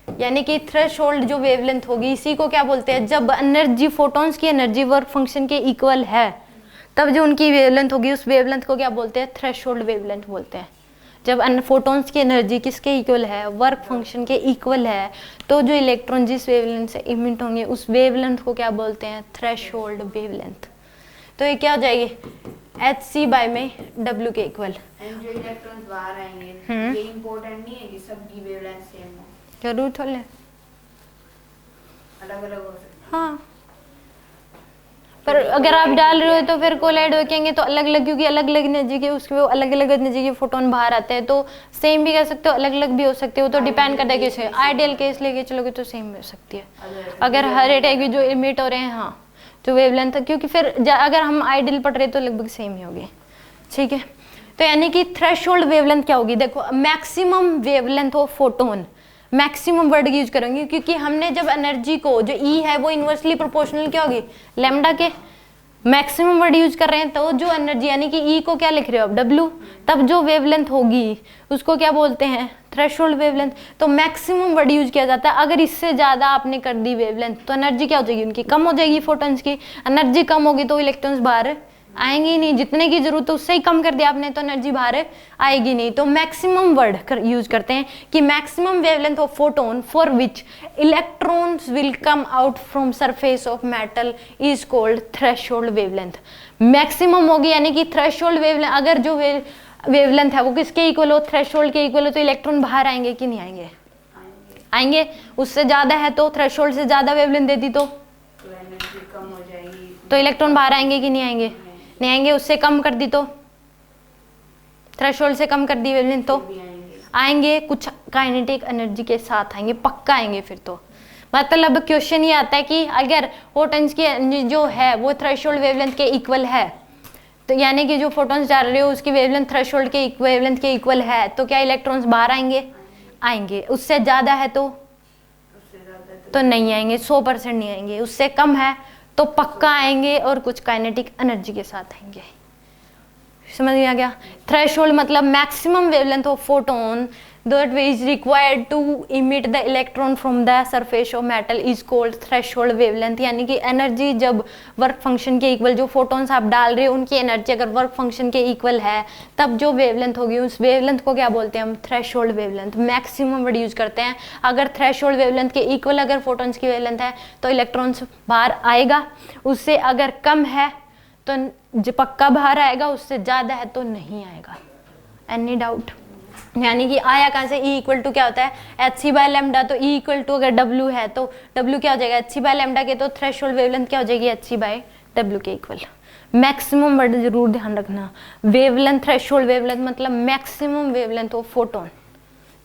यानी कि थ्रेशोल्ड जो वेवलेंथ होगी, इसी को क्या बोलते हैं, जब एनर्जी फोटॉन्स की एनर्जी वर्क फंक्शन के इक्वल है तब जो उनकी वेवलेंथ होगी उस वेवलेंथ को क्या बोलते हैं, थ्रेशोल्ड वेवलेंथ बोलते हैं। जब फोटॉन्स की एनर्जी किसके इक्वल है, वर्क फंक्शन के इक्वल है, तो जो इलेक्ट्रॉन जिस वेवलेंथ से इमिट होंगे उस वेवलेंथ को क्या बोलते हैं, थ्रेशोल्ड वेवलेंथ। तो ये क्या हो जाएगी, एच सी बाय में डब्ल्यू के इक्वल। एंड जो इलेक्ट्रॉन्स बाहर आएंगे ये इंपॉर्टेंट नहीं है कि सबकी वेवलेंथ सेम हो, जरूर थोड़े अलग अलग हो सकती है। हाँ, पर अगर आप डाल रहे हो तो फिर कोलाइड होकेंगे तो अलग अलग, क्योंकि अलग अलग एनर्जी के उसके वो अलग अलग एनर्जी के फोटोन बाहर आते हैं, तो सेम भी कह सकते हो, अलग अलग भी हो सकते हो, तो डिपेंड करता है किस आइडियल केस लेके चलोगे तो सेम हो सकती है। अगर हर एक टाइप की जो इमिट हो रहे हैं, हाँ जो वेवलेंथ, क्योंकि फिर अगर हम आइडियल पढ़ रहे तो लगभग सेम ही होगी, ठीक है। तो यानी कि थ्रेशोल्ड वेवलेंथ क्या होगी, देखो maximum wavelength of photon, maximum word use करेंगे क्योंकि हमने जब एनर्जी को जो ई है वो इनवर्सली प्रोपोर्शनल क्या होगी, लैम्डा के, मैक्सिमम वर्ड यूज कर रहे हैं तो जो एनर्जी यानी कि ई को क्या लिख रहे हो आप, डब्ल्यू, तब जो वेवलेंथ होगी उसको क्या बोलते हैं, थ्रेशोल्ड वेवलेंथ। तो मैक्सिमम वर्ड यूज किया जाता है, अगर इससे ज्यादा आपने कर दी वेवलेंथ तो एनर्जी क्या हो जाएगी, उनकी कम हो जाएगी, फोटॉन्स की एनर्जी कम होगी तो इलेक्ट्रॉन्स बाहर आएंगे ही नहीं, जितने की जरूरत है उससे ही कम कर दिया आपने तो एनर्जी बाहर आएगी नहीं। तो मैक्सिमम वर्ड यूज करते हैं कि maximum wavelength of photon for which electrons will come out from surface of metal is called threshold wavelength. Maximum होगी यानी कि थ्रेशोल्ड वेवलेंथ, अगर जो वेवलेंथ है वो किसके इक्वल हो, थ्रेशोल्ड के इक्वल हो, तो इलेक्ट्रॉन बाहर आएंगे कि नहीं आएंगे, आएंगे। उससे ज्यादा है तो थ्रेशोल्ड से ज्यादा वेवलेंथ देती तो एनर्जी कम हो जाएगी, तो इलेक्ट्रॉन बाहर आएंगे कि नहीं आएंगे, नहीं आएंगे। उससे कम कर दी तो थ्रेशोल्ड से कम कर दी वेवलेंथ तो आएंगे, कुछ काइनेटिक एनर्जी के साथ आएंगे, पक्का आएंगे फिर तो। मतलब क्वेश्चन ये आता है कि अगर फोटॉन्स की एनर्जी जो है वो थ्रेशोल्ड वेवलेंथ के इक्वल है, तो यानी कि जो फोटॉन्स डाल रहे हो उसकी वेवलेंथ थ्रेशोल्ड के वेवलेंथ के इक्वल है, तो क्या इलेक्ट्रॉन्स बाहर आएंगे, आएंगे। उससे ज्यादा है तो नहीं आएंगे, 100% नहीं आएंगे। उससे कम है तो पक्का आएंगे और कुछ काइनेटिक एनर्जी के साथ आएंगे। समझ में आ गया, थ्रेशोल्ड मतलब maximum wavelength of photon that is required to emit the electron from the surface of metal is called threshold wavelength। यानी कि एनर्जी जब वर्क फंक्शन के इक्वल, जो फोटॉन्स आप डाल रहे हो उनकी एनर्जी अगर वर्क फंक्शन के इक्वल है तब जो वेवलेंथ होगी उस वेवलेंथ को क्या बोलते हैं हम, threshold wavelength. Maximum word use करते हैं, अगर थ्रेशोल्ड वेवलेंथ के इक्वल अगर फोटॉन्स की वेवलेंथ है तो इलेक्ट्रॉन्स बाहर आएगा, उससे अगर कम है तो जो पक्का बाहर आएगा, उससे ज्यादा है तो नहीं आएगा। Any doubt? यानी कि आया कहाँ से, E इक्वल टू क्या होता है, एच सी बाय लेमडा। तो E इक्वल टू अगर W है तो W क्या हो जाएगा, एच सी बाय लेमडा के, तो थ्रेशोल्ड वेवलेंथ क्या हो जाएगी, एच सी बाय W के इक्वल। मैक्सिमम वर्ड जरूर ध्यान रखना, वेवलेंथ थ्रेशोल्ड वेवलेंथ मतलब मैक्सिमम वेवलेंथ ऑफ फोटोन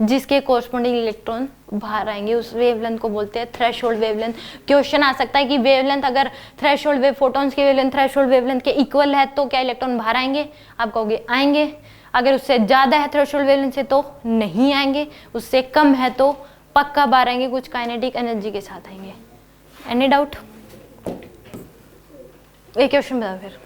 जिसके कोरस्पॉन्डिंग इलेक्ट्रॉन बाहर आएंगे, उस वेवलेंथ को बोलते हैं थ्रेशोल्ड वेवलेंथ। क्वेश्चन आ सकता है कि वेवलेंथ अगर थ्रेशोल्ड फोटोन्स की वेवलेंथ थ्रेशोल्ड वेवलेंथ के इक्वल है तो क्या इलेक्ट्रॉन बाहर आएंगे, आप कहोगे आएंगे। अगर उससे ज्यादा है थ्रेशोल्ड वेवलेंथ से तो नहीं आएंगे, उससे कम है तो पक्का बाहर आएंगे, कुछ काइनेटिक एनर्जी के साथ आएंगे। Any doubt? एक क्वेश्चन बताओ फिर।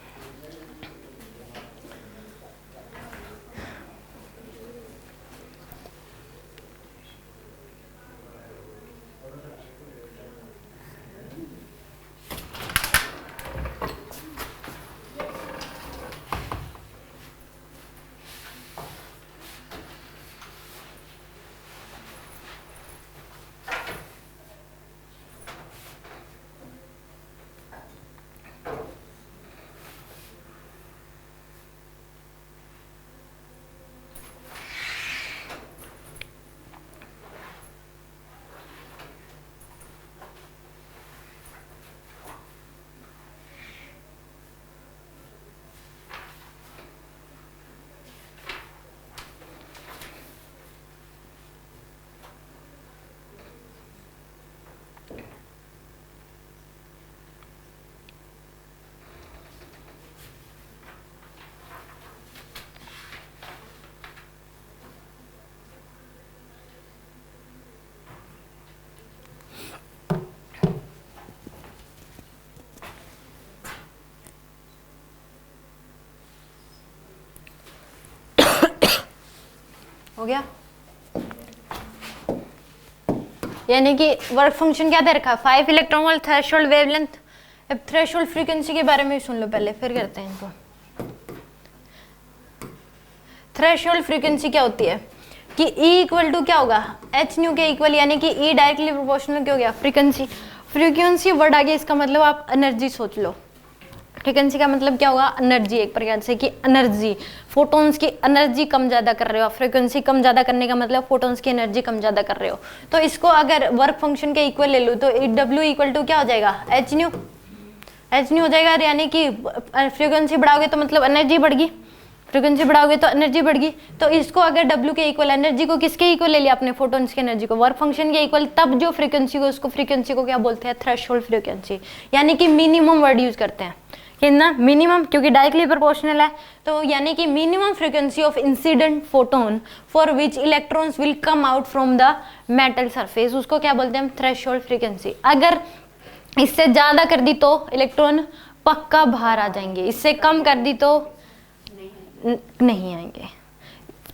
गया। यानी कि वर्क फंक्शन क्या दे रखा है, 5 इलेक्ट्रॉन वोल्ट थ्रेशोल्ड वेवलेंथ। अब थ्रेशोल्ड फ्रीक्वेंसी के बारे में सुन लो पहले, फिर करते हैं इनको। थ्रेशोल्ड फ्रीक्वेंसी क्या होती है कि E इक्वल टू क्या होगा, एच न्यू के इक्वल, यानी कि E डायरेक्टली प्रोपोर्शनल क्या हो गया, फ्रीक्वेंसी। फ्रीक्वेंसी वर्ड आ गया, इसका मतलब आप एनर्जी सोच लो। फ्रीक्वेंसी का मतलब क्या होगा, एनर्जी, एक प्रकार से कि एनर्जी, फोटॉन्स की एनर्जी कम ज़्यादा कर रहे हो। फ्रीक्वेंसी कम ज़्यादा करने का मतलब फोटॉन्स की एनर्जी कम ज़्यादा कर रहे हो। तो इसको अगर वर्क फंक्शन के इक्वल ले लूँ तो W इक्वल टू क्या हो जाएगा, एच न्यू हो जाएगा। यानी कि फ्रीक्वेंसी बढ़ाओगे तो मतलब एनर्जी बढ़ गई, फ्रीक्वेंसी बढ़ाओगे तो एनर्जी बढ़ गई। तो इसको अगर W के इक्वल, एनर्जी को किसके इक्वल ले लिया आपने, फोटॉन्स की एनर्जी को, वर्क फंक्शन के इक्वल, तब जो फ्रीक्वेंसी को, उसको फ्रीक्वेंसी को क्या बोलते हैं, थ्रेशोल्ड फ्रीक्वेंसी। यानी कि मिनिमम वर्ड यूज करते हैं, कितना, मिनिमम, क्योंकि डायरेक्टली प्रोपोर्शनल है। तो यानी कि minimum frequency of incident photon for which electrons will come out from the metal surface, उसको क्या बोलते हैं हम, थ्रेशोल्ड फ्रीक्वेंसी। अगर इससे ज्यादा कर दी तो इलेक्ट्रॉन पक्का बाहर आ जाएंगे, इससे कम कर दी तो नहीं आएंगे।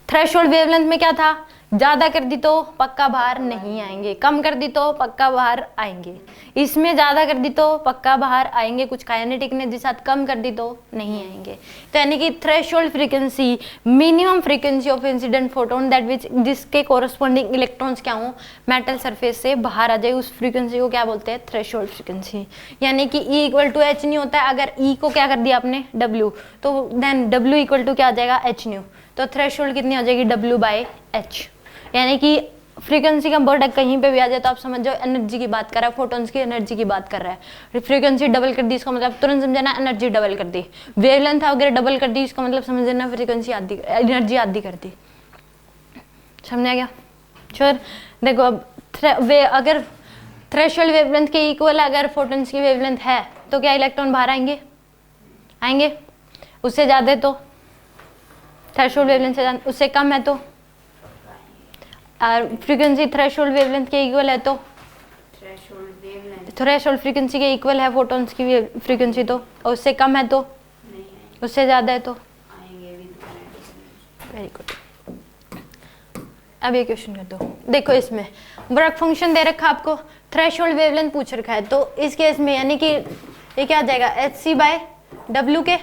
थ्रेशोल्ड वेवलेंथ में क्या था, ज्यादा कर दी तो पक्का बाहर नहीं आएंगे, कम कर दी तो पक्का बाहर आएंगे। इसमें ज्यादा कर दी तो पक्का बाहर आएंगे, कुछ काइनेटिक ने साथ कम कर दी तो नहीं आएंगे। तो यानी कि threshold frequency, minimum frequency of incident photon that which, जिसके कोरस्पॉन्डिंग इलेक्ट्रॉन्स क्या हो, मेटल सरफेस से बाहर आ जाए, उस फ्रीक्वेंसी को क्या बोलते हैं, थ्रेशोल्ड फ्रीक्वेंसी। यानी कि E equal to H nu होता है। अगर E को क्या कर दिया आपने, W, तो देन W इक्वल टू क्या आ जाएगा, एच न्यू। तो थ्रेशोल्ड कितनी आ जाएगी, W बाय एच। यानी कि फ्रीक्वेंसी का वर्ड कहीं पे भी आ जाए तो आप समझ जाओ एनर्जी की बात कर रहा है, फोटॉन्स की एनर्जी की बात कर रहा है। फ्रीक्वेंसी डबल कर दी, इसका मतलब तुरंत समझना एनर्जी डबल कर दी। वेवलेंथ अगर डबल कर दी, इसका मतलब समझ लेना फ्रीक्वेंसी आधी, एनर्जी आधी कर दी। समझ आ गया, श्योर। देखो अब अगर थ्रेशोल्ड वेवलेंथ के इक्वल अगर फोटॉन्स की वेवलेंथ है तो क्या इलेक्ट्रॉन बाहर आएंगे, उससे ज्यादा तो थ्रेशोल्ड वेवलेंथ से, उससे कम है तो, और फ्रीक्वेंसी थ्रेशोल्ड वेवलेंथ के इक्वल है तो थ्रेशोल्ड फ्रीक्वेंसी के इक्वल है फोटॉन्स की फ्रीक्वेंसी तो, और उससे कम है तो नहीं, उससे ज़्यादा है तो आएंगे। Very good. अब ये क्वेश्चन कर दो। देखो इसमें वर्क फंक्शन दे रखा आपको, थ्रेशोल्ड वेवलेंथ पूछ रखा है, तो इस केस में यानी कि ये क्या आ जाएगा, HC बाय W के।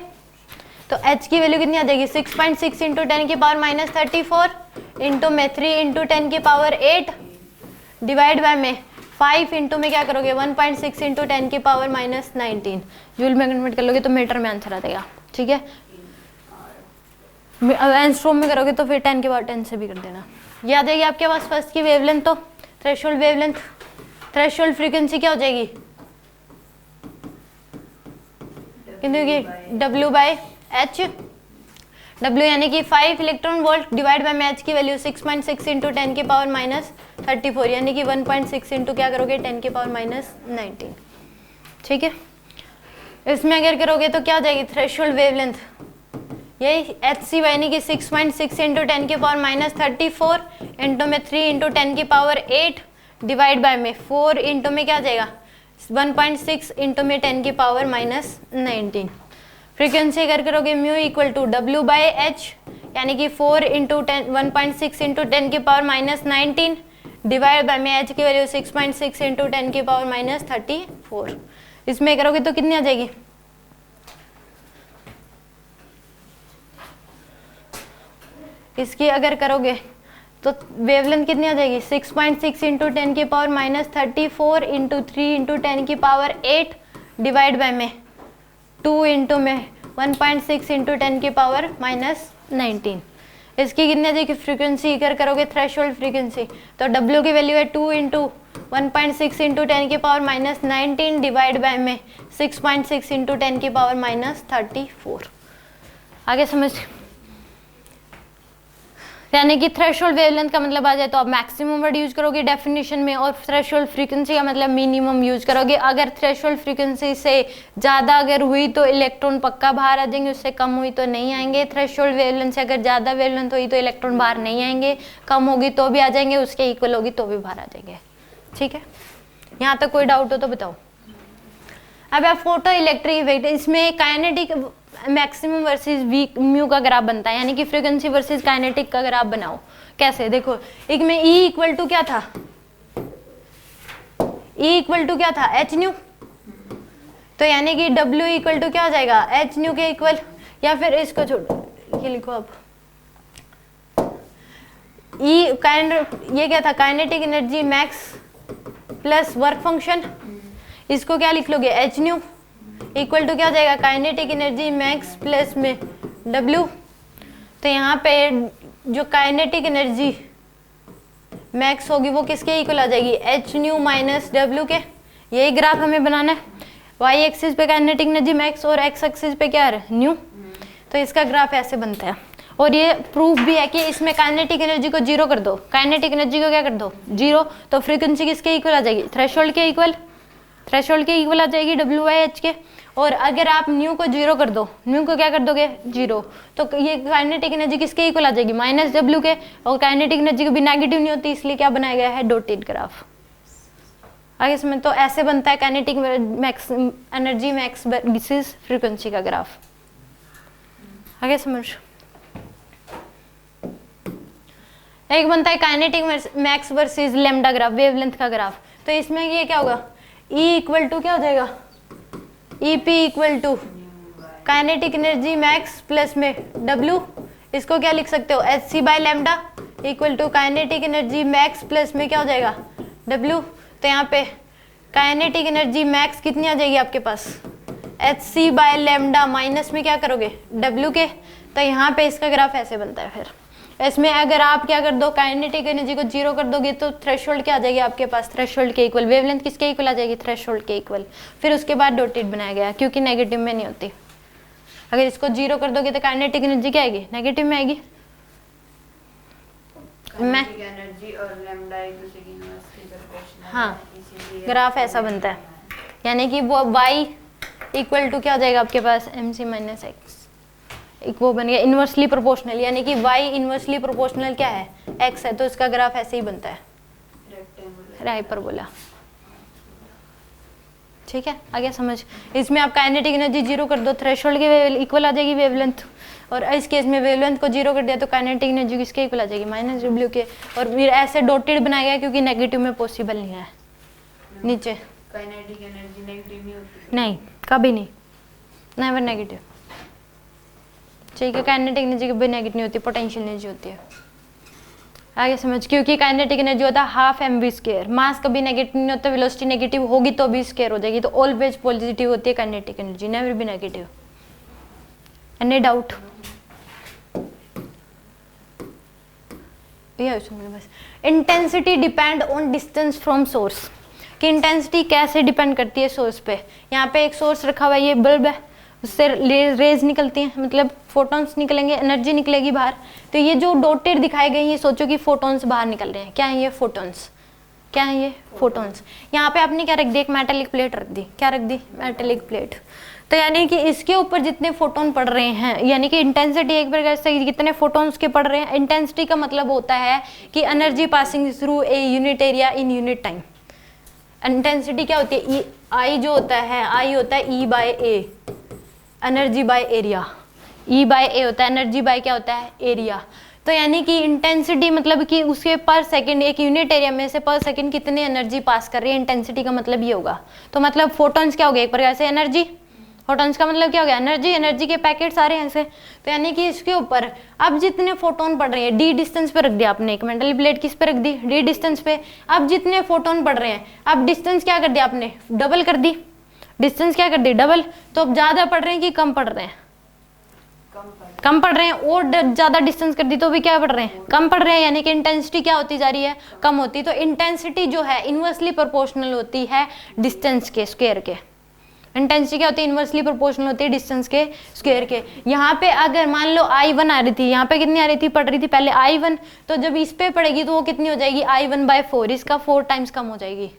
तो H की वैल्यू कितनी आ जाएगी, 6.6 इंटू 10 की पावर माइनस 34 इंटू में 3 इंटू 10 की पावर 8 डिवाइड बाय में 5 इंटू में क्या करोगे, 1.6 इंटू 10 की पावर माइनस 19 जूल में कन्वर्ट कर लोगे तो मीटर में आंसर आ जाएगा। ठीक है, एंगस्ट्रॉम में करोगे तो फिर 10 के पावर 10 से भी कर देना। याद है आपके पास फर्स्ट की वेवलेंथ, तो थ्रेशोल्ड वेवलेंथ, थ्रेशोल्ड फ्रीक्वेंसी क्या हो जाएगी, W बाय एच। W यानी कि 5 इलेक्ट्रॉन वोल्ट डिवाइड बाय में H की वैल्यू 6.6 इंटू 10 की पावर माइनस 34, यानी कि 1.6 इंटू क्या करोगे, 10 की पावर माइनस 19। ठीक है, इसमें अगर करोगे तो क्या हो जाएगी, थ्रेशोल्ड वेवलेंथ यही HC यानी कि 6.6 इंटू 10 की पावर माइनस 34 इंटू में 3 इंटू 10 की पावर 8 डिवाइड बाय में 4 इंटू में क्या आ जाएगा, 1.6 इंटू में 10 की पावर माइनस 19। फ्रीक्वेंसी अगर करोगे mu equal to W by H, यानी कि 4 इंटू 1.6 इंटू 10 की पावर माइनस 19 डिवाइड बाय में H की वैल्यू 6.6 इंटू 10 की पावर माइनस 34। इसमें करोगे तो कितनी आ जाएगी, इसकी अगर करोगे तो वेवलेंथ कितनी आ जाएगी, 6.6 इंटू 10 की पावर माइनस 34 इंटू 3 इंटू 10 की पावर 8 डिवाइड बाय में 2 इंटू में 1.6 इंटू 10 की पावर माइनस 19। इसकी कितनी आ जाएगी फ्रीक्वेंसी अगर करोगे थ्रेशोल्ड फ्रीक्वेंसी, तो W की वैल्यू है 2 इंटू 1.6 इंटू 10 की पावर माइनस 19 डिवाइड बाय में 6.6 इंटू 10 की पावर माइनस 34। आगे समझ, यानी कि थ्रेशोल्ड वेवलेंथ का मतलब आ जाए तो आप मैक्सिमम वर्ड यूज करोगे डेफिनेशन में, और थ्रेशोल्ड फ्रीक्वेंसी का मतलब मिनिमम यूज करोगे। अगर थ्रेशोल्ड फ्रीक्वेंसी से ज़्यादा अगर हुई तो इलेक्ट्रॉन पक्का बाहर आ जाएंगे, उससे कम हुई तो नहीं आएंगे। थ्रेशोल्ड वेवलेंथ से अगर ज़्यादा वेवलेंथ हुई तो इलेक्ट्रॉन बाहर नहीं आएंगे, कम होगी तो भी आ जाएंगे, उसके इक्वल होगी तो भी बाहर आ जाएंगे। ठीक है, यहाँ तक कोई डाउट हो तो बताओ। अब आप फोटो इलेक्ट्रिक इफेक्ट, इसमें kinetic maximum versus weak mu का ग्राफ बनता है, यानी कि फ्रीक्वेंसी वर्सेस काइनेटिक का ग्राफ बनाओ। कैसे देखो, एक में E इक्वल टू क्या था, E इक्वल टू क्या था एच न्यू, तो यानी कि W इक्वल टू क्या हो जाएगा एच न्यू के इक्वल, या फिर इसको छोड़ो ये लिखो अब ये क्या था kinetic energy max plus work function, इसको क्या लिख लोगे एच न्यू इक्वल टू क्या हो जाएगा काइनेटिक एनर्जी मैक्स प्लस में W। तो यहाँ पे जो काइनेटिक एनर्जी मैक्स होगी वो किसके इक्वल आ जाएगी एच न्यू माइनस डब्ल्यू के। यही ग्राफ हमें बनाना है, वाई एक्सिस पे काइनेटिक एनर्जी मैक्स और एक्स एक्सिस पे क्या है न्यू, तो इसका ग्राफ ऐसे बनता है। और ये प्रूफ भी है कि इसमें काइनेटिक एनर्जी को जीरो कर दो, काइनेटिक एनर्जी को क्या कर दो जीरो, तो फ्रीक्वेंसी किसके इक्वल आ जाएगी थ्रेशोल्ड के इक्वल, थ्रेशोल्ड के इक्वल आ जाएगी डब्ल्यू बाई एच के। और अगर आप न्यू को जीरो कर दो, न्यू को क्या कर दोगे जीरो, तो ये काइनेटिक एनर्जी किसके इक्वल आ जाएगी माइनस डब्ल्यू के, और काइनेटिक एनर्जी को भी नेगेटिव नहीं होती इसलिए क्या बनाया गया है डॉटेड ग्राफ। आगे इसमें तो ऐसे बनता है kinetic max energy max versus frequency का ग्राफ। आगे समझ, एक बनता है kinetic max versus lambda graph, wavelength का ग्राफ। तो इसमें ये क्या होगा E इक्वल टू क्या हो जाएगा EP equal to kinetic energy max plus में W, इसको क्या लिख सकते हो HC by lambda equal to kinetic energy max plus में क्या हो जाएगा W। तो यहाँ पे काइनेटिक एनर्जी मैक्स कितनी आ जाएगी आपके पास HC बाय लैम्डा माइनस में क्या करोगे W के। तो यहाँ पे इसका ग्राफ ऐसे बनता है। फिर इसमें अगर आप क्या कर दो काइनेटिक एनर्जी को जीरो कर दोगे तो थ्रेशोल्ड क्या आ जाएगी आपके पास थ्रेशोल्ड के इक्वल, वेवलेंथ किसके इक्वल आ जाएगी थ्रेशोल्ड के इक्वल। फिर उसके बाद डॉटेड बनाया गया क्योंकि नेगेटिव में नहीं होती, अगर इसको जीरो कर दोगे तो काइनेटिक एनर्जी क्या आएगी नेगेटिव में आएगी। मैं एनर्जी और लैम्डा एक दूसरे की इनवर्सली प्रोपोर्शनल, हाँ ग्राफ ऐसा बनता है, यानी कि वो y इक्वल टू क्या हो जाएगा आपके पास mc माइनस एक्स, एक वो बन गया इन्वर्सली प्रोपोर्शनल, यानी कि y इन्वर्सली प्रोपोर्शनल क्या है x है, तो इसका ग्राफ ऐसे ही बनता है हाइपरबोला। ठीक है आगे समझ, इसमें आप काइनेटिक एनर्जी जीरो कर दो थ्रेशोल्ड के इक्वल आ जाएगी वेवलेंथ, और इस केस में वेवलेंथ को जीरो कर दिया तो काइनेटिक एनर्जी किसके इक्वल आ जाएगी माइनस डब्ल्यू के। और फिर ऐसे डॉटेड बनाया गया क्योंकि नेगेटिव में पॉसिबल नहीं है नीचे, काइनेटिक एनर्जी नेगेटिव नहीं होती, नहीं कभी नहीं, नेवर नेगेटिव। ठीक है काइनेटिक एनर्जी कभी नेगेटिव नहीं होती, पोटेंशियल एनर्जी होती है। आगे समझ, क्योंकि काइनेटिक एनर्जी होता है हाफ mv स्क्वायर, मास कभी नेगेटिव नहीं होता, वेलोसिटी नेगेटिव होगी तो भी स्क्वायर हो जाएगी, तो ऑलवेज पॉजिटिव होती है काइनेटिक एनर्जी, नेवर भी नेगेटिव। Any doubt? बस intensity depend on distance from source, कि इंटेंसिटी कैसे डिपेंड करती है सोर्स पे। यहाँ पे एक सोर्स रखा हुआ है, ये बल्ब है, उससे रेज निकलती हैं, मतलब फोटॉन्स निकलेंगे, एनर्जी निकलेगी बाहर। तो ये जो डॉटेड दिखाए गए ये सोचो कि फोटॉन्स बाहर निकल रहे हैं, क्या है ये फोटॉन्स, क्या है ये फोटॉन्स। यहाँ पे आपने क्या रख दी एक मेटेलिक प्लेट रख दी, क्या रख दी मेटेलिक प्लेट, तो यानी कि इसके ऊपर जितने फोटोन पड़ रहे हैं, यानी कि इंटेंसिटी एक प्रकार से कितने फोटोन्स के पड़ रहे हैं। इंटेंसिटी का मतलब होता है कि energy passing through a unit area in unit time. Intensity क्या होती है, आई जो होता है, आई होता है E by A, energy by area, E by A होता है एनर्जी बाय क्या होता है एरिया। तो यानी कि इंटेंसिटी मतलब कि उसके पर सेकंड, एक यूनिट एरिया में से पर सेकंड कितनी एनर्जी पास कर रही है, इंटेंसिटी का मतलब ये होगा। तो मतलब फोटॉन्स क्या हो गया एक प्रकार से एनर्जी, फोटॉन्स का मतलब क्या हो गया एनर्जी, एनर्जी के पैकेट सारे हैं ऐसे। तो यानी कि इसके ऊपर अब जितने फोटोन पड़ रहे हैं, डी डिस्टेंस पे रख दिया आपने, एक मेटल प्लेट किस पे रख दी, डी डिस्टेंस पे। अब जितने फोटोन पड़ रहे हैं, अब डिस्टेंस क्या कर दिया आपने, डबल कर दी, डिस्टेंस क्या कर दी डबल। तो अब ज्यादा पड़ रहे हैं कि कम पड़ रहे हैं, कम पड़ रहे हैं, और ज्यादा डिस्टेंस कर दी तो भी क्या पड़ रहे हैं, कम पड़ रहे हैं। यानी कि इंटेंसिटी क्या होती जा रही है, कम होती। तो इंटेंसिटी जो है इनवर्सली प्रोपोर्शनल होती है डिस्टेंस के स्क्वायर के। इंटेंसिटी क्या होती है, इनवर्सली प्रोपोर्शनल होती है डिस्टेंस के स्क्वायर के। यहाँ पे अगर मान लो I1 आ रही थी, यहाँ पे कितनी आ रही थी, पड़ रही थी पहले I1, तो जब इस पे पड़ेगी तो वो कितनी हो जाएगी I1/4, इसका 4 टाइम्स कम हो जाएगी।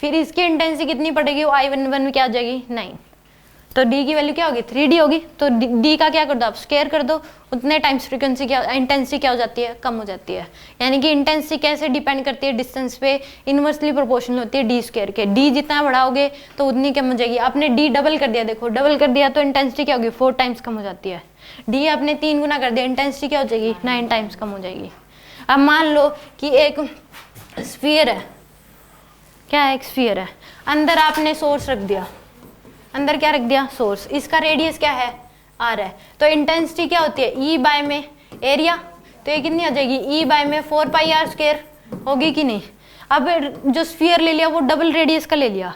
फिर इसकी इंटेंसिटी कितनी पड़ेगी, वो I1 क्या हो जाएगी 9। तो डी की वैल्यू क्या होगी 3D होगी, तो डी का क्या कर दो आप स्क्वायर कर दो, उतने टाइम्स फ्रीक्वेंसी क्या इंटेंसिटी क्या हो जाती है कम हो जाती है। यानी कि इंटेंसिटी कैसे डिपेंड करती है डिस्टेंस पे, इनवर्सली प्रोपोर्शनल होती है डी स्क्वायर के। डी जितना बढ़ाओगे तो उतनी कम हो जाएगी। आपने डी डबल कर दिया, देखो डबल कर दिया तो इंटेंसिटी क्या होगी 4 टाइम्स कम हो जाती है। डी आपने 3 गुना कर दिया, इंटेंसिटी क्या हो जाएगी 9 टाइम्स कम हो जाएगी। अब मान लो कि एक स्फीयर है, क्या है एक स्फीयर है, अंदर आपने सोर्स रख दिया, अंदर क्या रख दिया सोर्स, इसका रेडियस क्या है r है, तो इंटेंसिटी क्या होती है E बाय में एरिया, तो ये कितनी आ जाएगी E बाय में 4 पाई r स्क्वायर होगी कि नहीं। अब जो स्फीयर ले लिया वो डबल रेडियस का ले लिया,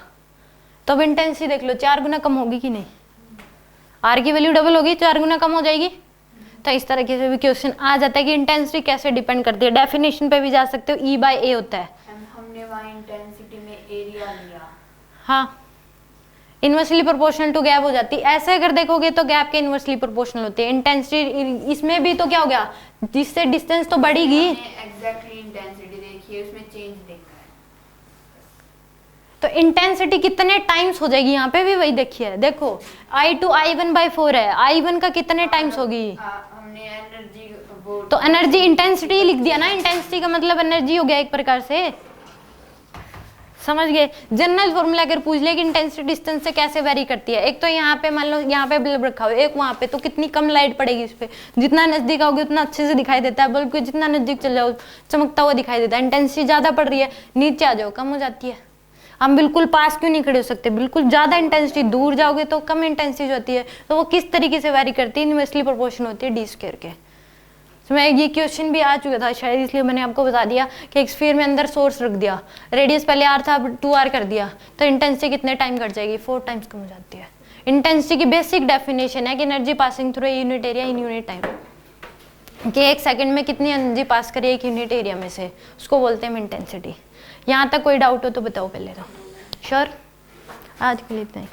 तो अब इंटेंसिटी देख लो 4 गुना कम होगी कि नहीं, r की वैल्यू डबल होगी 4 गुना कम हो जाएगी। तो इस तरीके से भी क्वेश्चन आ जाता है कि इंटेंसिटी कैसे डिपेंड करती है। डेफिनेशन पे भी जा सकते हो, E बाय ए होता है। हमने वहाँ इंटेंसिटी में एरिया लिया, हाँ इनवर्सली प्रोपोर्शनल टू गैप हो जाती है। ऐसे अगर देखोगे तो गैप के इनवर्सली प्रोपोर्शनल होती है। इंटेंसिटी इसमें भी तो क्या हो गया, जिससे डिस्टेंस तो बढ़ेगी। एग्जैक्टली इंटेंसिटी देखिए उसमें चेंज देखा है, तो इंटेंसिटी कितने टाइम्स हो जाएगी, यहाँ पे भी वही देखिए, देखो I2 I1/4 है, I1 का कितने टाइम्स होगी, हमने एनर्जी तो एनर्जी इंटेंसिटी लिख दिया ना, इंटेंसिटी का मतलब एनर्जी हो गया एक प्रकार से, समझ गए। जनरल फॉर्मूला अगर पूछ ले कि इंटेंसिटी डिस्टेंस से कैसे वेरी करती है, एक तो यहाँ पे मान लो यहाँ पे बल्ब रखा हो, एक वहाँ पे, तो कितनी कम लाइट पड़ेगी इस पे, जितना नजदीक आओगे उतना अच्छे से दिखाई देता है, बल्ब के जितना नजदीक चल जाओ चमकता हुआ दिखाई देता है। इंटेंसिटी ज्यादा पड़ रही है, नीचे आ जाओ कम हो जाती है। हम बिल्कुल पास क्यों नहीं खड़े हो सकते, बिल्कुल ज्यादा इंटेंसिटी, दूर जाओगे तो कम इंटेंसिटी होती है। तो वो किस तरीके से वेरी करती है, इनवर्सली प्रोपोर्शनल होती है डी स्क्वायर के। तो मैं ये क्वेश्चन भी आ चुका था शायद, इसलिए मैंने आपको बता दिया कि एक स्फीयर में अंदर सोर्स रख दिया, रेडियस पहले r था, अब 2r कर दिया, तो इंटेंसिटी कितने टाइम घट जाएगी 4 टाइम्स कम हो जाती है। इंटेंसिटी की बेसिक डेफिनेशन है कि energy passing through unit area in unit time, कि एक सेकंड में कितनी एनर्जी पास करी एक यूनिट एरिया में से, उसको बोलते हैं इंटेंसिटी। यहाँ तक कोई डाउट हो तो बताओ पहले तो। श्योर, आज के लिए इतना ही।